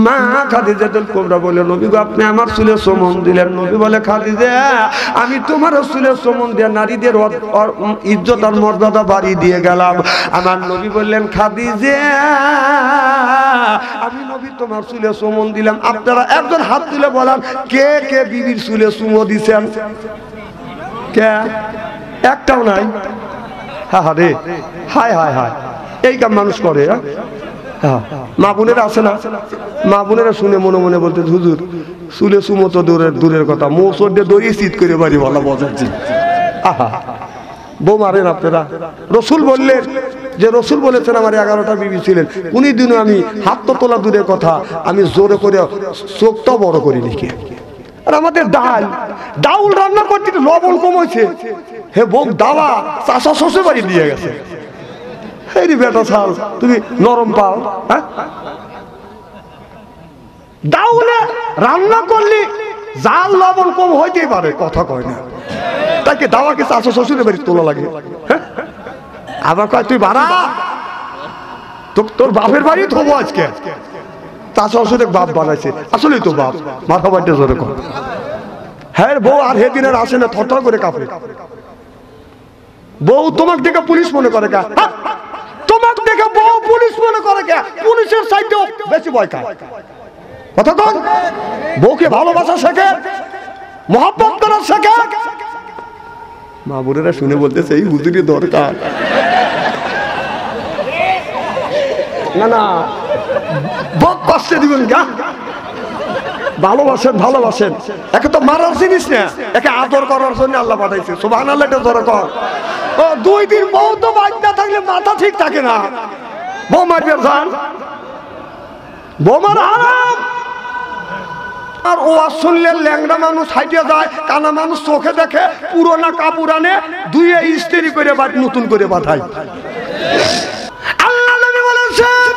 মা খাদিজাতুল কুবরা বলে, নবী গো আপনি আমার চুলে চুমন দিলেন। নবী বলে, খাদিজা আমি তোমার চুলে চুমন দিয়ে নারীদের ইজ্জত আর মর্যাদা বাড়িয়ে দিয়ে গেলাম। আমার নবী বললেন, খাদিজা আমি নবী তোমার চুলে চুমন দিলাম। আপনারা একজন হাত তুলে বলেন, কে কে বিবির চুলে চুমো দিছেন? কে? একটাও নাই। হ্যাঁ রে, হায় হায় হায়, এই কাম মানুষ করে। হ্যাঁ, মা বোনেরা আছে না? মা বোনেরা শুনে মনে মনে বলতে, হুজুর চুলে চুমো তো দূরের কথা, মৌসর দিয়ে দড়িয়ে চিত করে বাড়ি বলা বজাচ্ছি। আহা, বউ মারেন আপনারা। রসুল বললেন যে, রসুল বলেছেন আমার 11টা বিবি ছিলেন। উনি দিনও আমি হাত তো তোলা দূরের কথা, আমি জোরে করে চোখটাও বড় করি লিখে। আর আমাদের ডাউল রান্না করতে লবণ কম হয়েছে, হে বউ দাওয়া চাষা শ্বশুর বাড়ি দিয়ে গেছে। এই বেটা ছাল তুমি নরম পাও। হ্যাঁ, ডাউলে রান্না করলি জাল লবণ কম হইতেই পারে, কথা কয় না। তাকে দাওয়াকে চাষা শ্বশুরের বাড়ি তোলা লাগে। হ্যাঁ, আবার কয় তুই বাড়া, তোর বাপের বাড়ি থবো আজকে। চাষা শ্বশুরের বাপ বানাইছে, আসলেই তো বাপ। মাথা বাড়িতে জোরে কর। হ্যাঁ, বউ আর হে দিনের আসে না, থরথর করে কাঁপে। বউ তোমাকে দেখে পুলিশ মনে করে কে? তোমাকে দেখে বউ পুলিশ মনে করে কে? পুলিশের সাইডেও বেশি ভয় খায়। কথা কন, বউকে ভালোবাসা শেখে, মহব্বত করা শেখে। মা বোনেরা শুনে বলতেছে, এই হুজুরি দরকার। না না, বউ কষ্টে দিবেন গা। ভালোবাসেন, ভালোবাসেন। একে তো মারার জিনিস না, একে আদর করার জন্য আল্লাহ পাঠাইছে। সুবহানাল্লাহ, এটা ধরে কর। ও 2 দিন বউ তো বাচ্চা থাকলে মাথা ঠিক থাকে না। বউ মারবে জান, বউ মারা হারাম। আর ও শুনলে ল্যাংড়া মানুষ হাইটে যায়, কানা মানুষ চোখে দেখে, পুরোনা কাপড় আনে ধুয়ে ইস্ত্রি করে নতুন করে পাঠায়। আল্লাহ নবী বলেছেন,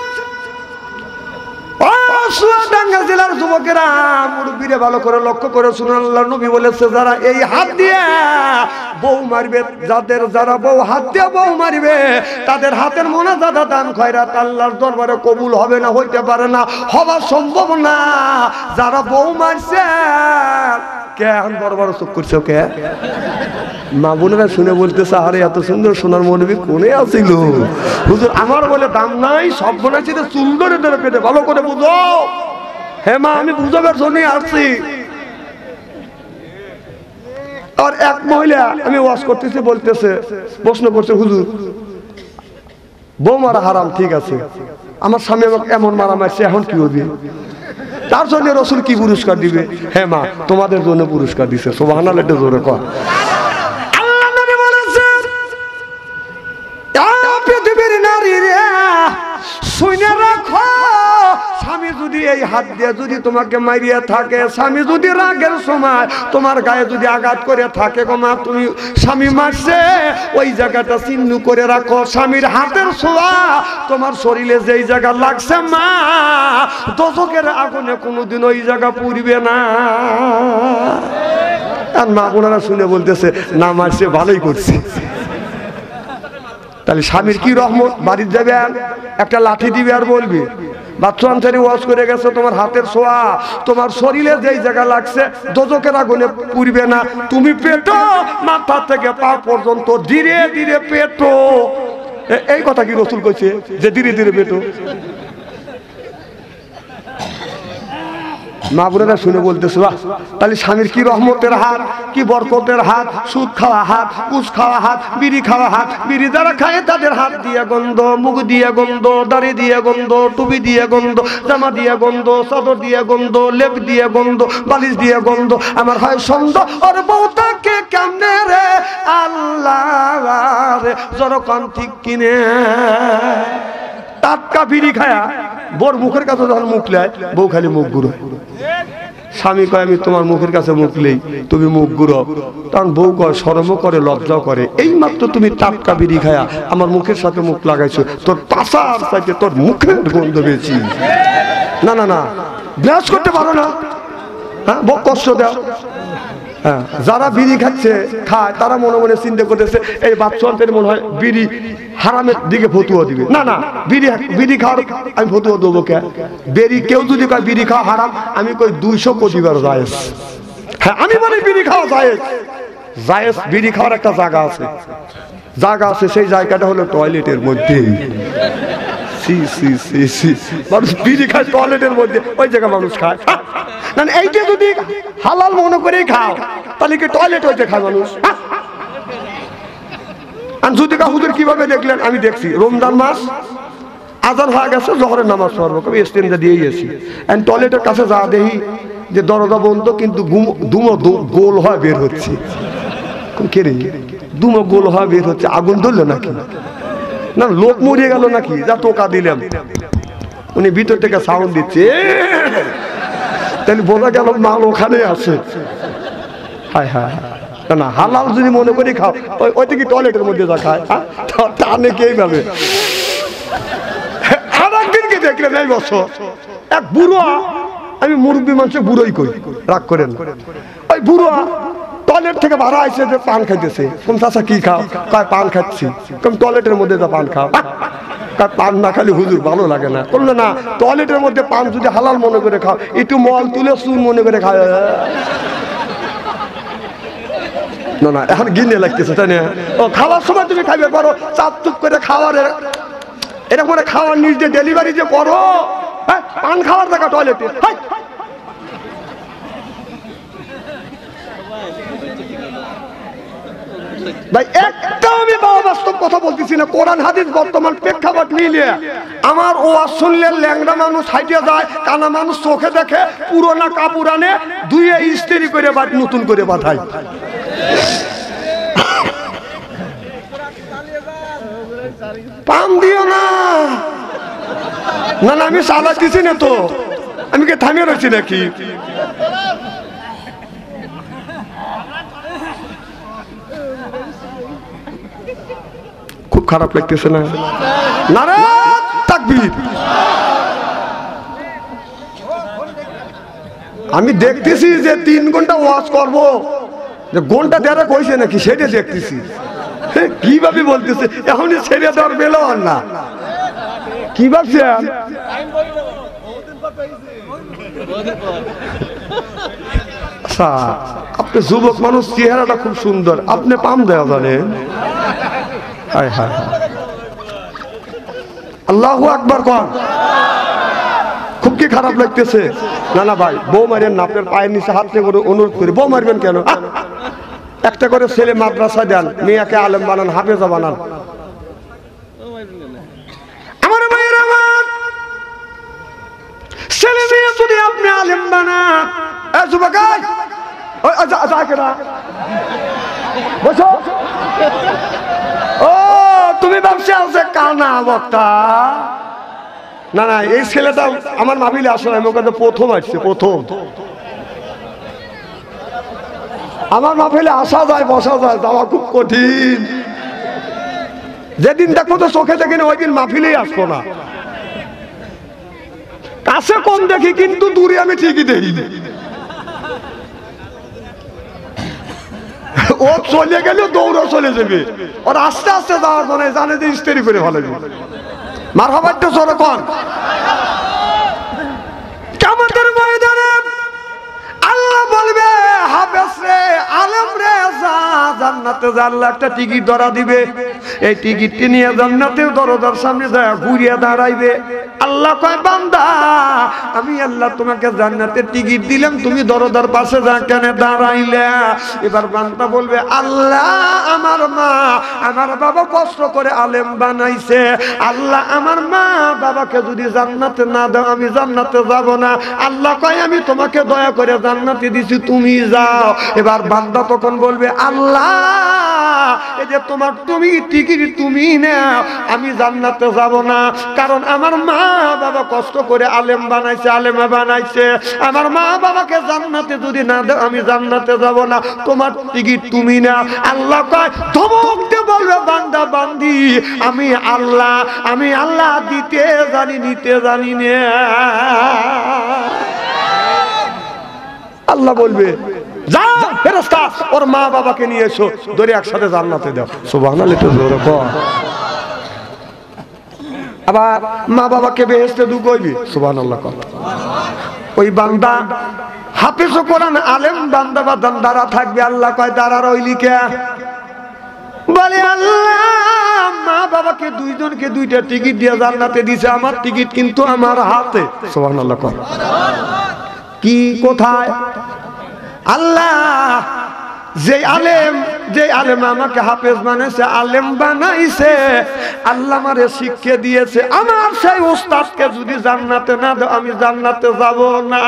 জেলার যুবকেরা মুরব্বীরা ভালো করে লক্ষ্য করে শুনুন, আল্লাহ নবী বলেছে, যারা এই হাত দিয়ে বউ মারবে, যারা বউ হাত দিয়ে বউ মারবে, তাদের হাতের মোনাজাত দান খয়রাত আল্লাহর দরবারে কবুল হবে না, হইতে পারে না, হওয়া সম্ভব না। যারা বউ মারছে, কে এখন বড় বড় চোখ করছে? কে? মা বোনেরা শুনে বলতেছে, আরে এত সুন্দর সোনার মৌলবী কোনে আসিল? হুজুর আমার বলে দাম নাই, সব বোনাচ্ছি চুল ধরে ধরে পেটে, ভালো করে বুঝো। হে মা, আমি বুঝাবার জন্য আসছি। আর এক মহিলা আমি ওয়াজ করতেছি, বলতেছে, প্রশ্ন করছে, হুজুর বউ মারা হারাম, ঠিক আছে, আমার স্বামী আমাকে এমন মারা মারছে, এখন কি হবে? তার জন্য রসুল কি পুরস্কার দিবে? হ্যাঁ মা, তোমাদের জন্য পুরস্কার দিছে। সুবহানাল্লাহ, এটা জোরে কর। আল্লাহ নবী বলেছেন, পৃথিবীর নারীরা শুনে রাখো, স্বামী যদি এই হাত দিয়ে যদি তোমাকে মারিয়া থাকে, স্বামী যদি রাগের সময় তোমার গায়ে যদি আঘাত করে থাকে, গো মা তুমি স্বামী মারছে, ওই জায়গাটা চিহ্ন করে রাখো। স্বামীর হাতের ছোঁয়া তোমার শরীরে যেই জায়গা লাগছে, মা দোজখের আগুনে কোনোদিন ওই জায়গা পুড়বে না। আর মা বোনেরা শুনে বলতেছে, না মারছে ভালোই করছে। তাহলে স্বামীর কি রহমত? বাড়ির যাবেন, একটা লাঠি দিবে আর বলবি, বাচ্চা আনসারি ওয়াজ করে গেছে, তোমার হাতের ছোঁয়া তোমার শরীরে যেই জায়গা লাগছে দোজখের আগুনে পুড়বে না। তুমি পেটো, মাথা থেকে পা পর্যন্ত ধীরে ধীরে পেটো। এই কথা কি রসুল কইছে যে ধীরে ধীরে পেটো? মা বোনেরা শুনে বলতেছে, তাহলে স্বামীর কি রহমতের হাত, কি বরকতের হাত, সুদ খাওয়া হাত, কুচ খাওয়া হাত, বিড়ি খাওয়া হাত। বিড়ি যারা খায় তাদের হাত দিয়ে গন্ধ, মুখ দিয়ে গন্ধ, দাড়ি দিয়ে গন্ধ, টুপি দিয়ে গন্ধ, জামা দিয়ে গন্ধ, চাদর দিয়ে গন্ধ, লেপ দিয়ে গন্ধ, বালিশ দিয়ে গন্ধ। আমার হয় সন্দেহ, আর বউটাকে কেমনে রে আল্লাহ রে, জরকান ঠিক কিনে টাটকা বিড়ি খায়া বোর মুখের কাছে যখন মুখ লেয়, বউ খালি মুখ ঘুরো। স্বামী কয়, আমি তোমার মুখের কাছে মুখ লেই, তুমি মুখ ঘুরো। তখন বউ কয়, শরমও করে, লজ্জাও করে, এই মাত্র তুমি টাটকা বিড়ি খায়া আমার মুখের সাথে মুখ লাগাইছো, তোর পাশার সাথে তোর মুখের গন্ধ বেশি। না না না, ব্রাশ করতে পারো না? হ্যাঁ, বউ কষ্ট দাও। হ্যাঁ, যারা বিড়ি খাচ্ছে খায় তারা মনে মনে চিন্তা করতেছে এই বাচ্চাদের মনে হয় বিড়ি হারামের দিকে ফতুয়া দিবে। না না, বিড়ি খাওয়ার আমি ফতুয়া দেবো কে? কেউ যদি কয় বিড়ি খাওয়া হারাম, আমি কই 200 কোটি বার জায়েজ। হ্যাঁ, আমি বলি বিড়ি খাওয়া জায়েজ। জায়েজ বিড়ি খাওয়ার একটা জায়গা আছে, সেই জায়গাটা হলো টয়লেটের মধ্যে। মানুষ বিড়ি খায় টয়লেটের মধ্যে, ওই জায়গা মানুষ খায়। না, এইটা যদি হালাল মনে করে খাও তাহলে কি টয়লেট হইতে খায় মানুষ? যদি হুজুর কিভাবে দেখলেন? আমি দেখছি রমজান মাস আজান হয়ে গেছে, জোহরের নামাজ পড়বো, কবি স্টেন্ডে দিয়ে গেছি, টয়লেটের কাছে যা দেখি যে দরজা বন্ধ, কিন্তু দুমো গোল হয় বের হচ্ছে। কেরে দুমো গোল হয় বের হচ্ছে? আগুন ধরলো নাকি? না, লোক মরিয়ে গেল নাকি? যা টোকা দিলাম, উনি ভিতর থেকে সাউন্ড দিচ্ছে, তাহলে বোঝা গেল মাল ওখানে আছে। হায় হায়, না হালাল যদি মনে করি খাও, ওই থেকে টয়লেটের মধ্যে যা খায় টানে কে ভাবে। আর একদিনকে দেখলেন এই বছর এক বুড়ো, আমি মুরব্বী মানুষের বুড়োই করি, রাগ করেন, ওই বুড়ো টয়লেট থেকে ভাড়া আসছে যে পান খাইতেছে। কোন চাচা কি খাও? কয় পান খাচ্ছি। কোন টয়লেটের মধ্যে যা পান খাও? পান না খালি হুজুর ভালো লাগে না। করলো না, টয়লেটের মধ্যে পান যদি হালাল মনে করে খাও, একটু মল তুলে চুন মনে করে খাও। না না, এখন গিনে লাগতেছে, তাই না? ও খাওয়ার সময় তুমি খাইবে পারো, চাপ চুপ করে খাওয়ার এরকম করে খাওয়ার নিজে ডেলিভারি যে করো, হ্যাঁ, পান খাওয়ার দেখা টয়লেটে। ভাই একটা আমি বাস্তব কথা বলতেছি না, কোরআন হাদিস বর্তমান প্রেক্ষাপট মিলিয়ে আমার ওয়াজ শুনলে ল্যাংড়া মানুষ হাইটে যায়, কানা মানুষ চোখে দেখে, পুরোনা কাপড় আনে ধুয়ে ইস্ত্রি করে নতুন করে বাঁধায়। পাম দিও না, না না, আমি চালাচ্ছি না তো, আমি কি থামিয়ে রয়েছি নাকি? খুব খারাপ লাগতেছে না? নারে তাকবীর! আমি দেখতেছি যে 3 ঘন্টা ওয়াজ করব, যে ঘন্টা দেড়ে কইছে নাকি সেটা দেখতেছি। কিভাবে বলতেছে এখনই ছেড়ে দেওয়ার বেলা না, কি ভাবছেন? আচ্ছা, আপনি যুবক মানুষ, চেহারাটা খুব সুন্দর, আপনি পাম দেওয়া জানেন? হায় হায়, আল্লাহু আকবার কর। খুব কি খারাপ লাগতেছে? না না ভাই, বউ মারেন না, আপনার পায়ের নিচে হাত করে অনুরোধ করি। বউ মারবেন কেন? একটা করে ছেলে মাদ্রাসা দেন, মেয়েকে আলেম বানান, হাফেজা বানান। আমার ভাইয়ের আমার ছেলে মেয়ে যদি আপনি আলেম বানান, যুবক বসো, ও তুমি ব্যবসা আছে কানা বক্তা। না না, এই ছেলেটা আমার মাহফিলে আসলে আমি ওখানে প্রথম আসছে, প্রথম আমার মাহফিলে আসা যায়, বসা যায়, যাওয়া খুব কঠিন। যেদিন দেখো তো চোখে দেখি না, ওই দিন মাহফিলেই আসবো না। কাছে কম দেখি, কিন্তু দূরে আমি ঠিকই দেখি। ও চলে গেলে দৌড়া চলে যাবে, ওর আস্তে আস্তে যাওয়ার পরে জানে যে ইস্তেরি করে ভালো যাবে। মারহাবা তো জোরে কোন। কিয়ামতের ময়দানে আল্লাহ বলবে, হাফেজ রে, আলেম রে, যা জান্নাতে যা। আল্লাহ একটা টিকিট ধরা দিবে, এই টিকিটটি নিয়ে জান্নাতের দরজার সামনে যায় ঘুরিয়ে দাঁড়াইবে। আল্লাহ কয়, বান্দা আমি আল্লাহ তোমাকে জান্নাতের টিকিট দিলাম, তুমি দরজার পাশে যা কেন দাঁড়াইলে? এবার বান্দা বলবে, আল্লাহ আমার মা আমার বাবা কষ্ট করে আলেম বানাইছে, আল্লাহ আমার মা বাবাকে যদি জান্নাতে না দাও আমি জান্নাতে যাব না। আল্লাহ কয়, আমি তোমাকে দয়া করে জান্নাতে দিছি, তুমি যাও। এবার বান্দা তখন বলবে, আল্লাহ এই যে তোমার তুমি টিকিট তুমি নাও, আমি জান্নাতে যাব না, কারণ আমার মা বাবা কষ্ট করে আলেম বানাইছে, আলেমা বানাইছে। আমার মা বাবাকে জান্নাতে যদি না দাও আমি জান্নাতে যাব না, তোমার টিকিট তুমি নাও। আল্লাহ কয়, ধমক দিয়ে বলবে, বান্দা বান্দি আমি আল্লাহ দিতে জানি, নিতে জানি না। আল্লাহ বলবে, যা ফেরেশতা ওর মা বাবাকে নিয়ে এসো, ধরে একসাথে জান্নাতে দাও। সুবহানাল্লাহ, একটু জোরে কর। আবার মা বাবাকে বেহেশতে ঢুকাইবি, সুবহানাল্লাহ কর। ওই বান্দা হাফেজ কোরআন আলেম বান্দা বা দাঁড়া থাকবে, আল্লাহ কয় দাঁড়া রইলি কে? বলে আল্লাহ মা বাবাকে দুইজনকে দুইটা টিকিট দিয়ে জান্নাতে দিছে, আমার টিকিট কিন্তু আমার হাতে। সুবহানাল্লাহ কর। কি কোথায়? আল্লাহ যে আলেম আমাকে হাফেজ বানাইছে, আলেম বানাইছে, আল্লাহ আমারে শিক্ষা দিয়েছে, আমার সেই ওস্তাদকে যদি জান্নাতে না দাও আমি জান্নাতে যাব না।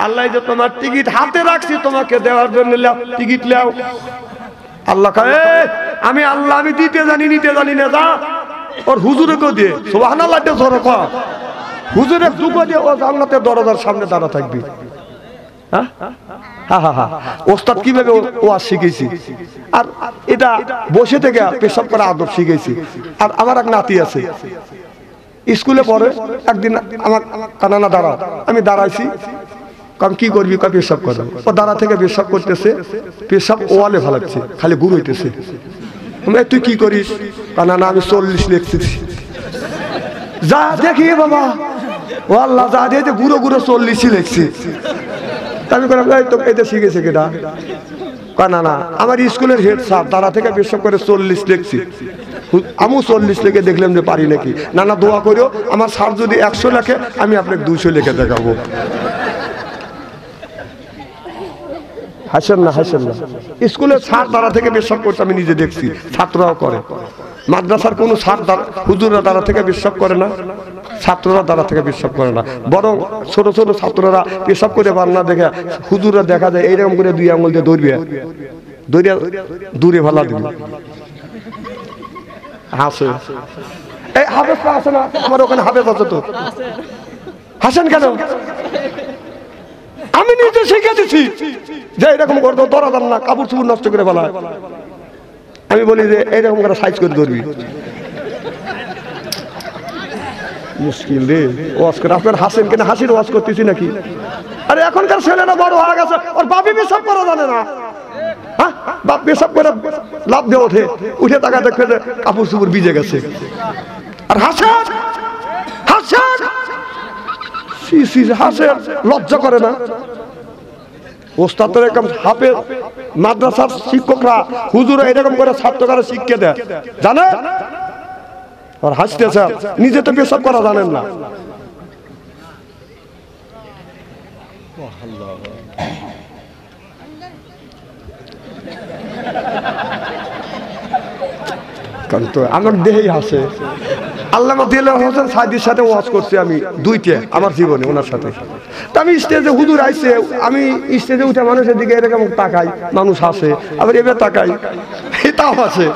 আল্লাহ যে তোমার টিকিট হাতে রাখছি তোমাকে দেওয়ার জন্য, লাও টিকিট লাও। আল্লাহ কয় আমি আল্লাহ, আমি দিতে জানি নিতে জানি না, যা ওর হুজুরে কো দিয়ে। সুবহানাল্লাহ, জোরে কর। হুজুরে দুগো দিয়ে ও জান্নাতের দরজার সামনে দাঁড়া থাকবি। হ্যাঁ হ্যাঁ হ্যাঁ, ওস্তাদ কিভাবে ওয়াজ শিখেছি, আর এটা বসে থেকে পেশাব করা আদব শিখেছি। আর আমার এক নাতি আছে, স্কুলে পড়ে, একদিন আমার কানানা দাঁড়াও, আমি দাঁড়াইছি, কারণ কি করবি, কয় পেশাব করে। ও দাঁড়া থেকে পেশাব করতেছে, পেশাব ওয়ালে ফেলাচ্ছে, খালি গুড় হইতেছে। তুই কি করিস? কানানা আমি 40 লিখতেছি। যা দেখি বাবা, ও আল্লাহ, যা দিয়ে গুঁড়ো গুঁড়ো 40 লিখছি। আমি করলাম এই তো এটা শিখেছে কেটা? না না, আমার স্কুলের হেড স্যার দাঁড়া থেকে পেশাব করে 40 লিখছি। আমিও 40 লিখে দেখলাম যে পারি নাকি। না না, দোয়া করিও, আমার স্যার যদি 100 লেখে আমি আপনাকে 200 লিখে দেখাবো। হাসেন না, হাসেন না। স্কুলের স্যার দাঁড়া থেকে পেশাব করতে আমি নিজে দেখছি, ছাত্ররাও করে। মাদ্রাসার কোন স্যার হুজুররা দাঁড়া থেকে পেশাব করে না, ছাত্ররা দাঁড়া থেকে পেশাব করে না, বরং ছোট ছোট ছাত্ররা পেশাব করে পারে না দেখে হুজুররা দেখা যায় এইরকম করে 2 আঙ্গুল দিয়ে দৌড়বে, দূরে ভালা দিবে। হাসে এই হাফেজ আছে না, আমার ওখানে হাফেজ আছে তো। হাসেন কেন? আমি নিজে শিখে দিচ্ছি যে এরকম করতে দরদার না, কাপড় চুপড় নষ্ট করে ফেলায়। আমি বলি যে এইরকম করে সাইজ করে ধরবি। মুশকিল রে ওয়াজ করে। আপনার হাসেন কেন? হাসির ওয়াজ করতেছি নাকি? আরে এখনকার ছেলেরা বড় হয়ে গেছে, ওর বাপি পেশাব করা জানে না। হ্যাঁ, বাপ পেশাব করে লাভ দিয়ে ওঠে, উঠে টাকা দেখবে যে কাপড় চুপড় ভিজে গেছে। আর হাসেন হাসেন হাসেন, লজ্জা করে না? ওস্তাদের এরকম হাফেজ, মাদ্রাসার শিক্ষকরা হুজুরা এরকম করে ছাত্ররা শিক্ষা দেয়, জানে? আর হাসতেছে, নিজে তো পেশাব করা জানেন না। আমার দেহেই হাসে। আল্লামা দিলওয়ার হোসেন সাইদির সাথে ওয়াজ করছি আমি 2টা আমার জীবনে, ওনার সাথে। তা আমি স্টেজে হুজুর আইছে, আমি স্টেজে উঠে মানুষের দিকে এরকম তাকাই, মানুষ হাসে, আবার এবার তাকাই, এটাও হাসে।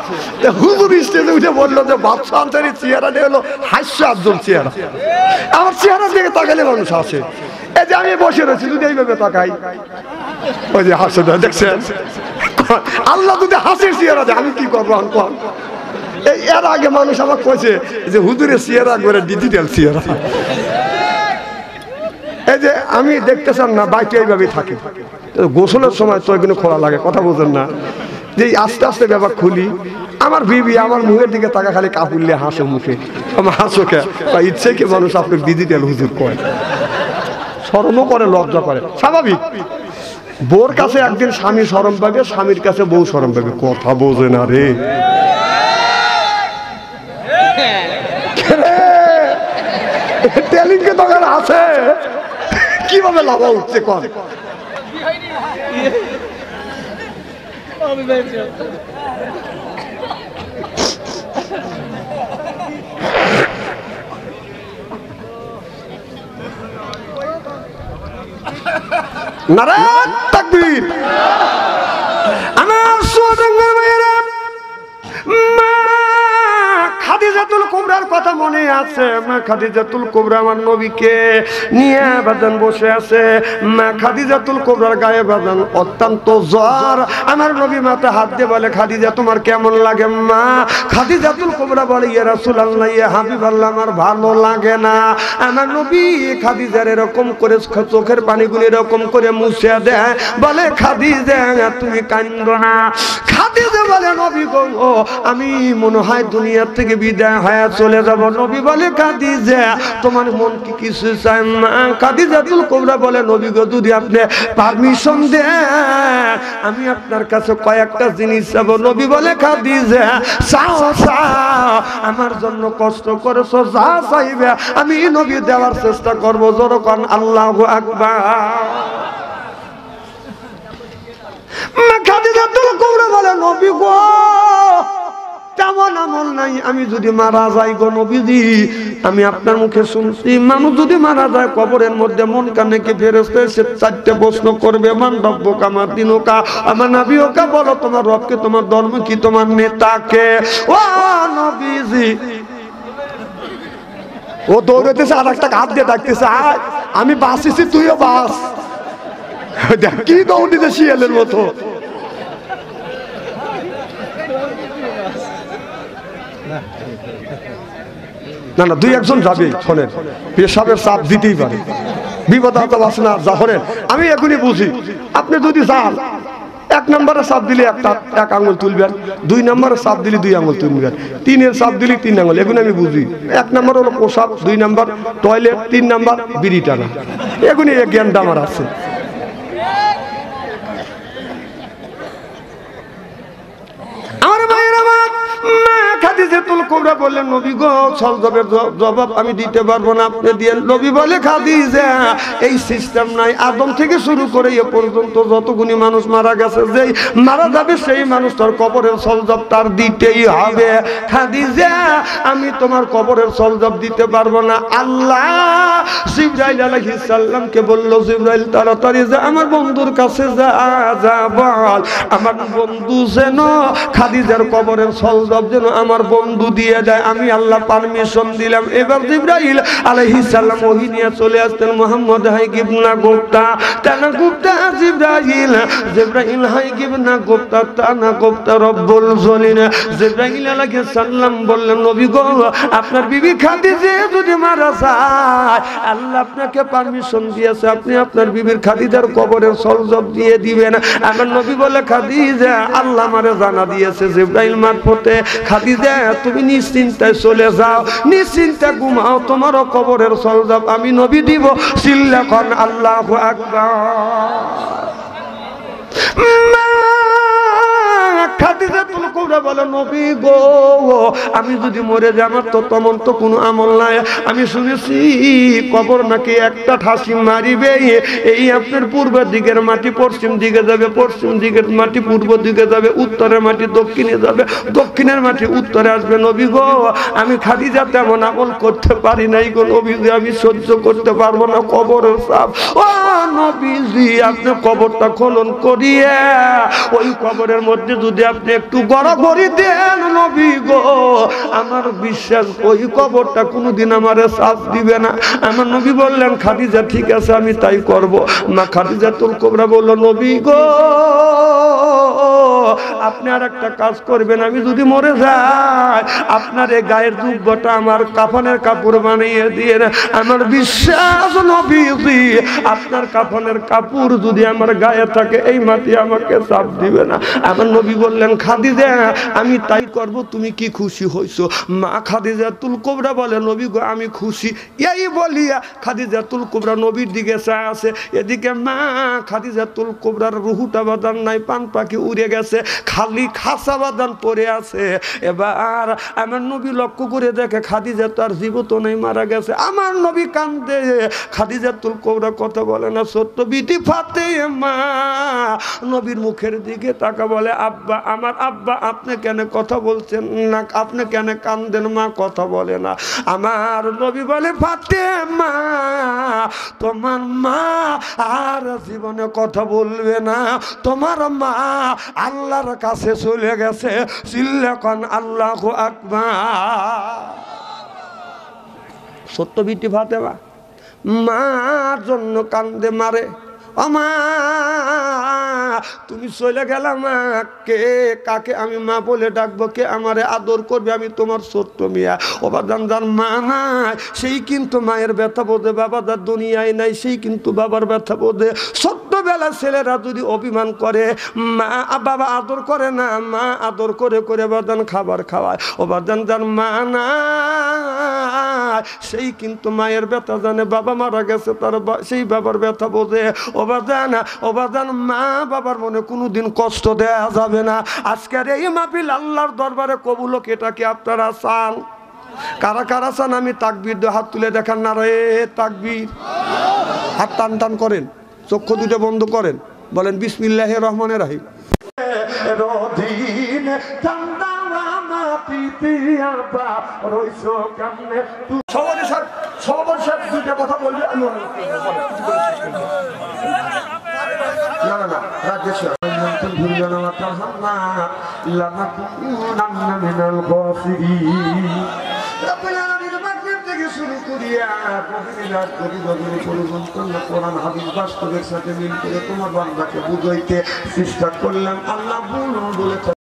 হুজুর স্টেজে উঠে বললো যে বাদশা আনসারীর চেহারাটা হলো হাস্য আফজল চেহারা। আমার চেহারার দিকে তাকালে মানুষ হাসে। এই যে আমি বসে রয়েছি, যদি এইভাবে তাকাই, ওই যে হাসে, দেখছেন? আল্লাহ যদি হাসির চেহারা দেয় আমি কি করবো? এর আগে মানুষ আমার কইছে যে হুজুরের চেহারা করে ডিজিটাল চেহারা। এই যে আমি দেখতেছেন না, বাইকে এইভাবে থাকে, গোসলের সময় তো এগুলো খোলা লাগে, কথা বোঝেন না? যে আস্তে আস্তে ব্যাপার খুলি, আমার বিবি আমার মুখের দিকে তাকা, খালি কাপুরলে হাসো মুখে। আমার হাসো কে? ইচ্ছে কি মানুষ আপনার ডিজিটাল হুজুর কয়, শরমও করে, লজ্জা করে, স্বাভাবিক। বউর কাছে একদিন স্বামী শরম পাবে, স্বামীর কাছে বউ শরম পাবে, কথা বোঝে না রে। টেলিংকে দোকান আছে, কিভাবে লাভ উঠছে কর? নারায়ে তাকবীর। আমার সোনাঙ্গের মেয়েরা, মা খাদিজাতুল কুবরা কুবরার কথা মনে আছে? মা খাদিজাতুল কুবরা আমার নবীকে নিয়ে বাজান বসে আছে। মা খাদিজাতুল কুবরার গায়ে বাজান অত্যন্ত জ্বর। আমার নবী মাথা হাত দিয়ে বলে, খাদিজা তোমার কেমন লাগে মা? খাদিজাতুল কুবরা বলে, ইয়া রাসূলুল্লাহ, ইয়া হাবিবাল্লাহ, আমার ভালো লাগে না। আমার নবী খাদিজার এরকম করে চোখের পানিগুলো এরকম করে মুছে দেয়, বলে খাদিজা তুমি কাঁদো না। খাদিজা বলে, নবী গো আমি মনে হয় দুনিয়ার থেকে বিদায় হয়ে চলে যাব। নবী বলে, খাদিজা তোমার মন কি কিছু চায় না? খাদিজাতুল কুবরা বলে, নবী গো যদি আপনি পারমিশন দেন আমি আপনার কাছে কয়েকটা জিনিস চাবো। নবী বলে, খাদিজা চাও চাও, আমার জন্য কষ্ট করেছো, যা চাইবে আমি নবী দেওয়ার চেষ্টা করবো। যখন আল্লাহু আকবার। খাদিজাতুল কুবরা বলে, নবী গো তেমন আমল নাই, আমি যদি মারা যাই গো নবীজি, আমি আপনার মুখে শুনছি মানুষ যদি মারা যায় কবরের মধ্যে মন কানে কি ফেরেশতা এসে চারটে প্রশ্ন করবে, মান রব্বুকা মা দীনুকা, আমার নবীকে বলো তোমার রবকে, তোমার ধর্ম কি, তোমার নেতাকে। ও নবীজি, ও দৌড়াতেছে আর একটা হাত দিয়ে ডাকতেছে, আমি বাঁচিছি তুইও বাঁচ। দেখ কি দৌড় দিতে শিয়ালের মতো। না না, দুই একজন যাবে, শোনেন পেশাবের চাপ দিতেই পারে, বিপদ আছে না। শোনেন আমি এখনই বুঝি, আপনি যদি যান এক নম্বরে চাপ দিলে এক আঙুল তুলবেন, দুই নম্বরে চাপ দিলে দুই আঙুল তুলবেন, তিনের চাপ দিলে তিন আঙুল। এখন আমি বুঝি এক নম্বর হলো পোশাক, দুই নম্বর টয়লেট, তিন নম্বর বিড়ি টানা। এখনই এই জ্ঞানটা আমার আছে। খাদিজাতুল কুবরা বললেন, নবী গো সলজবের জবাব আমি দিতে পারবো না, আপনি দিয়েন। নবী বলে, খাদিজা এই সিস্টেম নাই, আদম থেকে শুরু করে এ পর্যন্ত যতগুনি মানুষ মারা গেছে, যেই মারা যাবে সেই মানুষটার কবরের সলজব তার দিতেই হবে। খাদিজা আমি তোমার কবরের সলজব দিতে পারবো না। আল্লাহ জিবরাইল আলাইহিস সালামকে বলল, জিবরাইল তাড়াতাড়ি যা আমার বন্ধুর কাছে যা বল আমার বন্ধু যেন খাদিজার কবরের সলজব যেন আমার বন্ধু দিয়ে দেয়। আমি আল্লাহ পারমিশন দিলাম। এবার জিবরাইল আলাইহিস সালাম ওহী নিয়ে চলে আসতেন। মুহাম্মদ হাইগিবনা গুপ্তা তানা গুপ্তা জিবরাইল হাইগিবনা গুপ্তা তানা গুপ্তা রব্বুল জলিল। জিবরাইল আলাইহিস সালাম বললেন, নবী গো আপনার বিবি খাদিজা যদি মারা যায় আল্লাহ আপনাকে পারমিশন দিয়েছে, আপনি আপনার বিবির খাদিজার কবরের সলজব দিয়ে দিবেন। আমার নবী বলে, খাদিজা আল্লাহ আমারে জানা দিয়েছে জিবরাইল মারফতে, খাদিজা তুমি নিশ্চিন্তায় চলে যাও, নিশ্চিন্তে ঘুমাও, তোমারও কবরের সলজব আমি নবী দিব। চিল্লা কোন আল্লাহু আকবার। খাদিজাতুল কুবরা বলে, নবী গো আমি যদি মরে যাই আমার তো তেমন তো কোনো আমল নাই, আমি শুনেছি কবর নাকি একটা ঠাসি মারিবে, এই আপনার পূর্বের দিকের মাটি পশ্চিম দিকে যাবে, পশ্চিম দিকের মাটি পূর্ব দিকে যাবে, উত্তরের মাটি দক্ষিণে যাবে, দক্ষিণের মাটি উত্তরে আসবে। নবী গো আমি খাদিজা তেমন আমল করতে পারি নাই গো নবীজি, আমি সহ্য করতে পারবো না কবরের চাপ। ও নবীজি আপনি কবরটা খনন করিয়ে ওই কবরের মধ্যে যদি আপনি একটু গড়াগড়ি দেন নবী গো, আমার বিশ্বাস ওই কবরটা কোনোদিন আমারে চাপ দিবে না। আমার নবী বললেন, খাদিজা ঠিক আছে আমি তাই করব। মা খাদিজাতুল কুবরা বলল, নবী গো আপনি আর একটা কাজ করবেন, আমি যদি মরে যাই আপনার এই গায়ের জুব্বাটা আমার কাফনের কাপড় বানিয়ে দিয়ে, আমার বিশ্বাস নবীজি আপনার কাফনের কাপড় যদি আমার গায়ে থাকে এই মাটি আমাকে চাপ দিবে না। আমার নবী বললেন, খাদিজা আমি তাই করব, তুমি কি খুশি হইছো? মা খাদিজাতুল কুবরা বলে, নবী গো আমি খুশি। এই বলিয়া খাদিজাতুল কুবরা নবীর দিকে চায় আছে, এদিকে মা খাদিজাতুল কুবরার রুহুটা বাদান নাই, পান পাখি উড়ে গেছে, খালি খাসা বাদান পড়ে আছে। এবার আমার নবী লক্ষ্য করে দেখে খাদিজা তার জীবিত নেই, মারা গেছে। আমার নবী কান্দে, খাদিজাতুল কুবরা কথা বলে না, সত্য বিটি ফাতেমা নবীর মুখের দিকে তাকা বলে, আব্বা আমার আব্বা আপনি কেন কথা বলছেন না, আপনি কেন কান্দেন? মা কথা বলে না। আমার নবী বলে, ফাতেমা তোমার মা আর জীবনে কথা বলবে না, তোমার মা আল্লাহর কাছে চলে গেছে। চিল্লা কোন আল্লাহু আকবার। সত্য বিটি ফাতেমা মার জন্য কান্দে মারে, আমা তুমি চলে গেলাম, মা কে কাকে আমি মা বলে ডাকবো, কে আমারে আদর করবে, আমি তোমার ছোট্ট মিয়া। ওবাদান যার মা নাই সেই কিন্তু মায়ের ব্যথা বোধে, বাবা যার দুনিয়ায় নাই সেই কিন্তু বাবার ব্যথা বোধে। ছোট্টবেলা ছেলেরা যদি অভিমান করে, মা বাবা আদর করে না, মা আদর করে করে বাদান খাবার খাওয়ায়। ওবাদান যার মা নাই সেই কিন্তু মায়ের ব্যথা জানে, বাবা মারা গেছে তার সেই বাবার ব্যথা বোঝে। ওবাদান মা বাবার মনে কোনোদিন কষ্ট দেয়া যাবে না। আজকের এই মাহফিল আল্লাহর দরবারে কবুল হোক, এটা কি আপনারা চান? কারা কারা চান? আমি তাকবীর দিয়ে হাত তুলে দেখান না রে, তাকবীর। হাত টান টান করেন, চক্ষু দুটো বন্ধ করেন, বলেন বিসমিল্লাহির রহমানির রহিম। দুইটা কথা বলবে, কোরআন হাদিস বাস্তবের সাথে মিল করে তোমার বান্দাকে বুঝাইতে চেষ্টা করলাম। আল্লাহ বলেছে